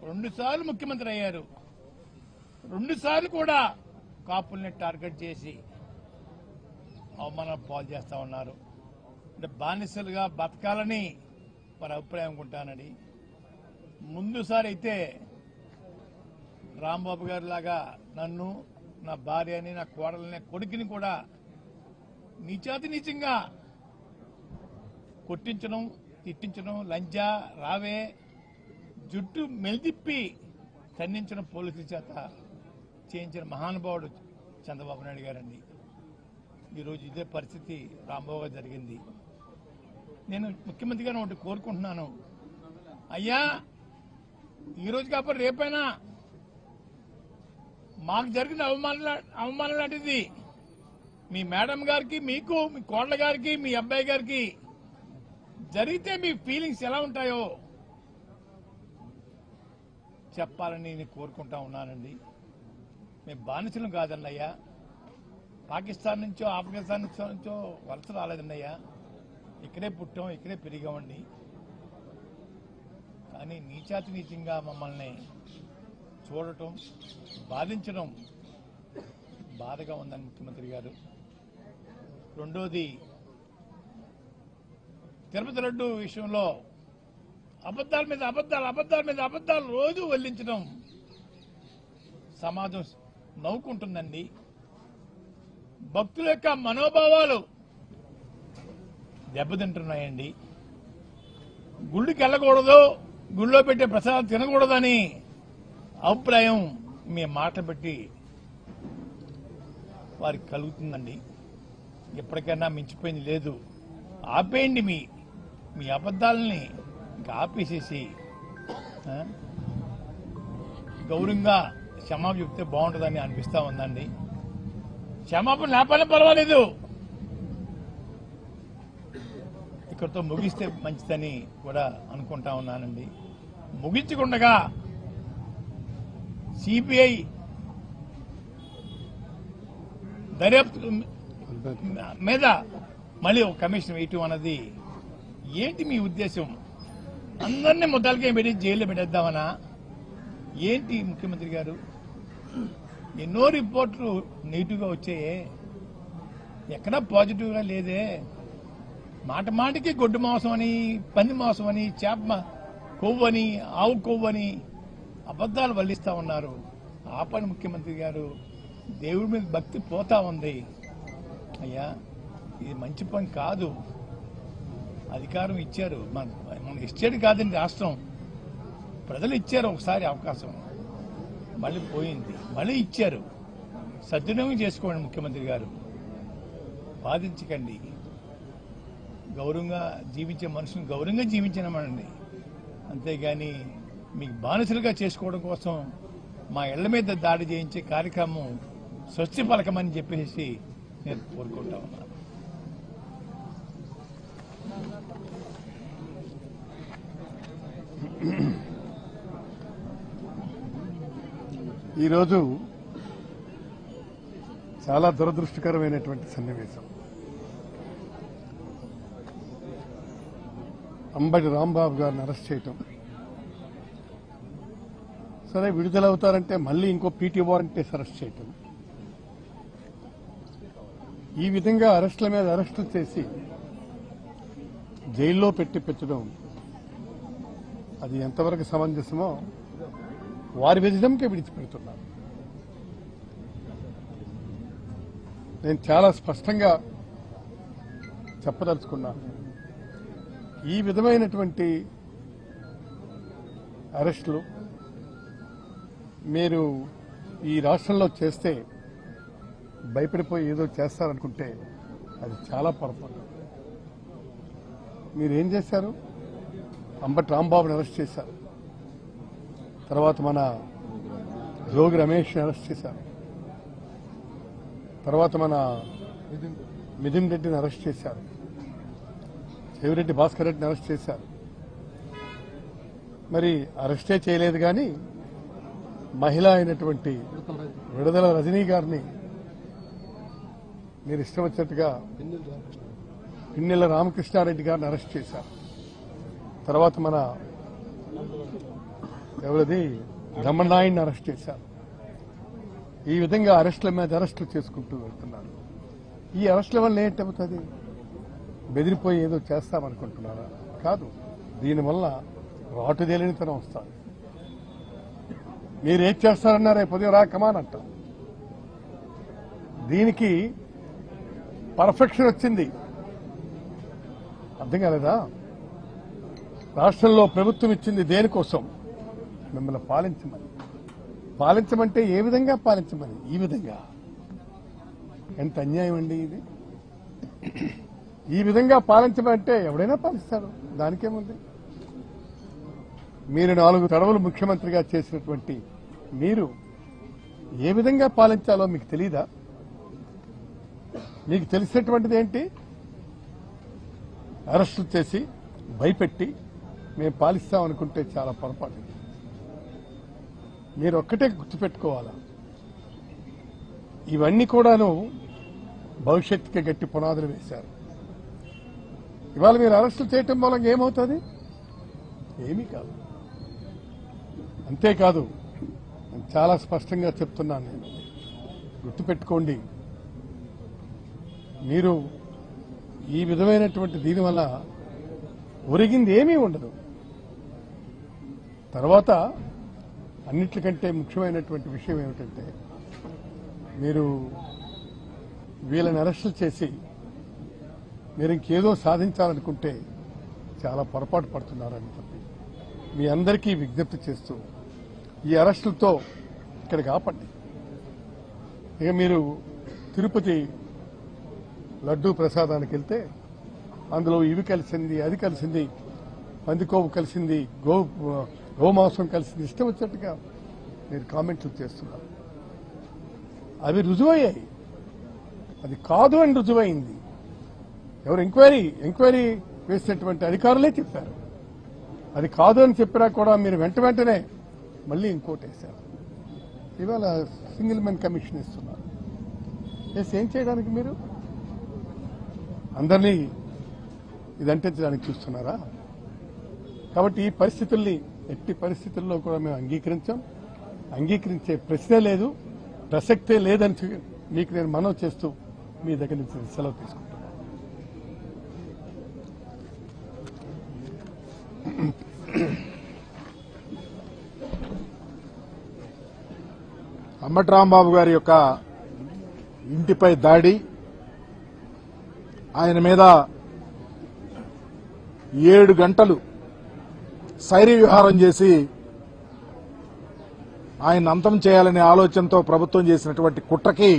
2 సార్లు ముఖ్యమంత్రి అయ్యారు. 2 సార్లు కూడా కాపుల్ని టార్గెట్ చేసి అవమానం పాలు చేస్తా ఉన్నారు. అంటే బానిసలుగా బతకాలని వారి అభిప్రాయం అనుకుంటానని. ముందుసారి అయితే రాంబాబు గారి లాగా నన్ను, నా భార్యని, నా కోడలని, కొడుకుని కూడా నీచాతి నీచంగా కొట్టించడం, తిట్టించడం, లంజా రావే జుట్టు మెలితిప్పి ఖండించడం పోలీసుల చేత చేయించిన మహానుభావుడు చంద్రబాబు నాయుడు గారండి. ఈరోజు ఇదే పరిస్థితి రాంబాబు గారు జరిగింది. నేను ముఖ్యమంత్రి గారిని ఒకటి కోరుకుంటున్నాను, అయ్యా ఈరోజు కాకపోతే రేపైనా మాకు జరిగిన అవమానం లాంటిది మీ మేడం గారికి, మీకు, మీ కోడల గారికి, మీ అబ్బాయి గారికి జరిగితే మీ ఫీలింగ్స్ ఎలా ఉంటాయో చెప్పాలని నేను కోరుకుంటా ఉన్నానండి. మేము బానిసలం కాదన్నయ్యా, పాకిస్తాన్ నుంచో ఆఫ్ఘనిస్తాన్ నుంచో వలస రాలేదన్నయ్యా, ఇక్కడే పుట్టాం, ఇక్కడే పెరిగామండి. కానీ నీచాతి నీచంగా మమ్మల్ని చూడటం, బాధించడం బాధగా ఉందని ముఖ్యమంత్రి గారు. రెండోది, తిరుపతి లడ్డు విషయంలో అబద్దాల మీద అబద్దాలు రోజు వెల్లించడం సమాజం నవ్వుకుంటుందండి. భక్తుల యొక్క మనోభావాలు దెబ్బతింటున్నాయండి. గుళ్ళకి వెళ్ళకూడదు, గుళ్ళో పెట్టే ప్రసాదం తినకూడదని అభిప్రాయం మీ మాట పెట్టి వారికి కలుగుతుందండి. ఎప్పటికైనా మించిపోయింది లేదు. ఆపేయండి మీ అబద్దాలని, ఇంకా ఆపేసేసి గౌరవంగా క్షమాపణ చెప్తే బాగుంటుందని అనిపిస్తా ఉందండి. క్షమాపణ లేపాలని పర్వాలేదు, ఇక్కడితో ముగిస్తే మంచిదని కూడా అనుకుంటా ఉన్నానండి. ముగించకుండా సిబిఐ దర్యాప్తు మీద మళ్ళీ ఒక కమిషన్ వేయటం అన్నది ఏంటి మీ ఉద్దేశం? అందరినీ ముద్దాలకే పెట్టి జైల్లో పెట్టేద్దామనా ఏంటి ముఖ్యమంత్రి గారు? ఎన్నో రిపోర్ట్లు నెగిటివ్గా వచ్చాయే, ఎక్కడా పాజిటివ్గా లేదే. మాట మాటికి గొడ్డు మాంసం అని, పంది మాంసం అని, చేప కొవ్వని, ఆవు కొవ్వని అబద్దాలు వల్లిస్తా ఉన్నారు. ఆపని ముఖ్యమంత్రి గారు, దేవుడి మీద భక్తి పోతా ఉంది. అయ్యా ఇది మంచి పని కాదు. అధికారం ఇచ్చారు, మన ఇచ్చేది కాదండి రాష్ట్రం, ప్రజలు ఇచ్చారు ఒకసారి అవకాశం, మళ్ళీ పోయింది, మళ్ళీ ఇచ్చారు. సద్వినియోగం చేసుకోండి ముఖ్యమంత్రి గారు, బాధించకండి. గౌరవంగా జీవించే మనుషులను గౌరవంగా జీవించనమనండి, అంతేగాని మీకు బానిసలుగా చేసుకోవడం కోసం మా ఇళ్ల మీద దాడి చేయించే కార్యక్రమం స్వస్తి పలకమని చెప్పేసి నేను కోరుకుంటా ఉన్నాను. ఈరోజు చాలా దురదృష్టకరమైనటువంటి సన్నివేశం. అంబటి రాంబాబు గారిని అరెస్ట్ చేయటం, సరే విడుదలవుతారంటే మళ్ళీ ఇంకో పీటీ వారెంట్ వేసి అరెస్ట్ చేయటం, ఈ విధంగా అరెస్టుల మీద అరెస్టులు చేసి జైల్లో పెట్టడం అది ఎంతవరకు సమంజసమో వారి విధంకే విడిచిపెడుతున్నారు. నేను చాలా స్పష్టంగా చెప్పదలుచుకున్నాను, ఈ విధమైనటువంటి అరెస్టులు మీరు ఈ రాష్ట్రంలో చేస్తే భయపడిపోయి ఏదో చేస్తారనుకుంటే అది చాలా పొరపాటు. మీరేం చేశారు? అంబటి రాంబాబుని అరెస్ట్ చేశారు, తర్వాత మన జోగి రమేష్ని అరెస్ట్ చేశారు, తర్వాత మన మిథున్ రెడ్డిని అరెస్ట్ చేశారు, చెవిరెడ్డి భాస్కర్ రెడ్డిని అరెస్ట్ చేశారు. మరి అరెస్టే చేయలేదు కానీ మహిళ అయినటువంటి విడుదల రజనీ గారిని మీరు ఇష్టం వచ్చినట్టుగా పిన్నెల రామకృష్ణారెడ్డి గారిని అరెస్ట్ చేశారు. తర్వాత మన ఎవరిది దమ్మనాయుడిని అరెస్ట్ చేశారు. ఈ విధంగా అరెస్టుల మీద అరెస్టులు చేసుకుంటూ వెళ్తున్నారు. ఈ అరెస్టుల వల్ల ఏంటవుతుంది? బెదిరిపోయి ఏదో చేస్తామనుకుంటున్నారా? కాదు. దీనివల్ల రాటుదేలినితనం వస్తుంది. మీరు ఏం చేస్తారన్నా రేపు ఉదయం రా కమాన్ అంటాం. దీనికి పర్ఫెక్షన్ వచ్చింది. అర్థం కాలేదా? రాష్ట్రంలో ప్రభుత్వం ఇచ్చింది దేనికోసం? మిమ్మల్ని పాలించమని. పాలించమంటే ఏ విధంగా పాలించమని? ఈ విధంగా. ఎంత అన్యాయం అండి ఇది. ఈ విధంగా పాలించమంటే ఎవడైనా పాలిస్తాడు, దానికేముంది? మీరు 4 తడవలు ముఖ్యమంత్రిగా చేసినటువంటి మీరు ఏ విధంగా పాలించాలో మీకు తెలీదా? మీకు తెలిసినటువంటిది ఏంటి? అరెస్టులు చేసి భయపెట్టి మేము పాలిస్తామనుకుంటే చాలా పొరపాటు. మీరు ఒక్కటే గుర్తుపెట్టుకోవాలా, ఇవన్నీ కూడాను భవిష్యత్తుకి గట్టి పునాదులు వేశారు. ఇవాళ మీరు అరెస్టులు చేయటం మూలంగా ఏమవుతుంది? ఏమీ కాదు. అంతేకాదు, నేను చాలా స్పష్టంగా చెప్తున్నాను, నేను గుర్తుపెట్టుకోండి, మీరు ఈ విధమైనటువంటి దీనివల్ల ఒరిగింది ఏమీ ఉండదు. తర్వాత అన్నిటికంటే ముఖ్యమైనటువంటి విషయం ఏమిటంటే, మీరు వీళ్ళని అరెస్టులు చేసి మీరు ఇంకేదో సాధించాలనుకుంటే చాలా పొరపాటు పడుతున్నారని చెప్పి మీ అందరికీ విజ్ఞప్తి చేస్తూ, ఈ అరెస్టులతో ఇక్కడికి ఆపండి. ఇక మీరు తిరుపతి లడ్డూ ప్రసాదానికి వెళ్తే అందులో ఇవి కలిసింది, అది కలిసింది, పందికోవు కలిసింది, గోమాంసం కలిసింది, ఇష్టం వచ్చినట్టుగా మీరు కామెంట్లు చేస్తున్నారు. అవి రుజువయ్యాయి. అది కాదు అని రుజువైంది. ఎవరు ఎంక్వైరీ వేసినటువంటి అధికారులే చెప్పారు. అది కాదు అని చెప్పినా కూడా మీరు వెంటనే మళ్ళీ ఇంకోటి వేశారు. ఇవాళ సింగిల్ మెన్ కమిషన్ ఇస్తున్నారు. ఏం చేయడానికి మీరు అందరినీ ఇదంటించడానికి చూస్తున్నారా? కాబట్టి ఈ పరిస్థితుల్ని ఎట్టి పరిస్థితుల్లో కూడా మేము అంగీకరించే ప్రశ్నే లేదు, ప్రసక్తే లేదని మీకు నేను మనవి చేస్తూ మీ దగ్గర నుంచి సెలవు తీసుకుంటున్నాను. అంబటి రాంబాబు గారి యొక్క ఇంటిపై దాడి, ఆయన మీద 7 గంటలు శైర్య విహారం చేసి ఆయన అంతం చేయాలనే ఆలోచనతో ప్రభుత్వం చేసినటువంటి కుట్రకి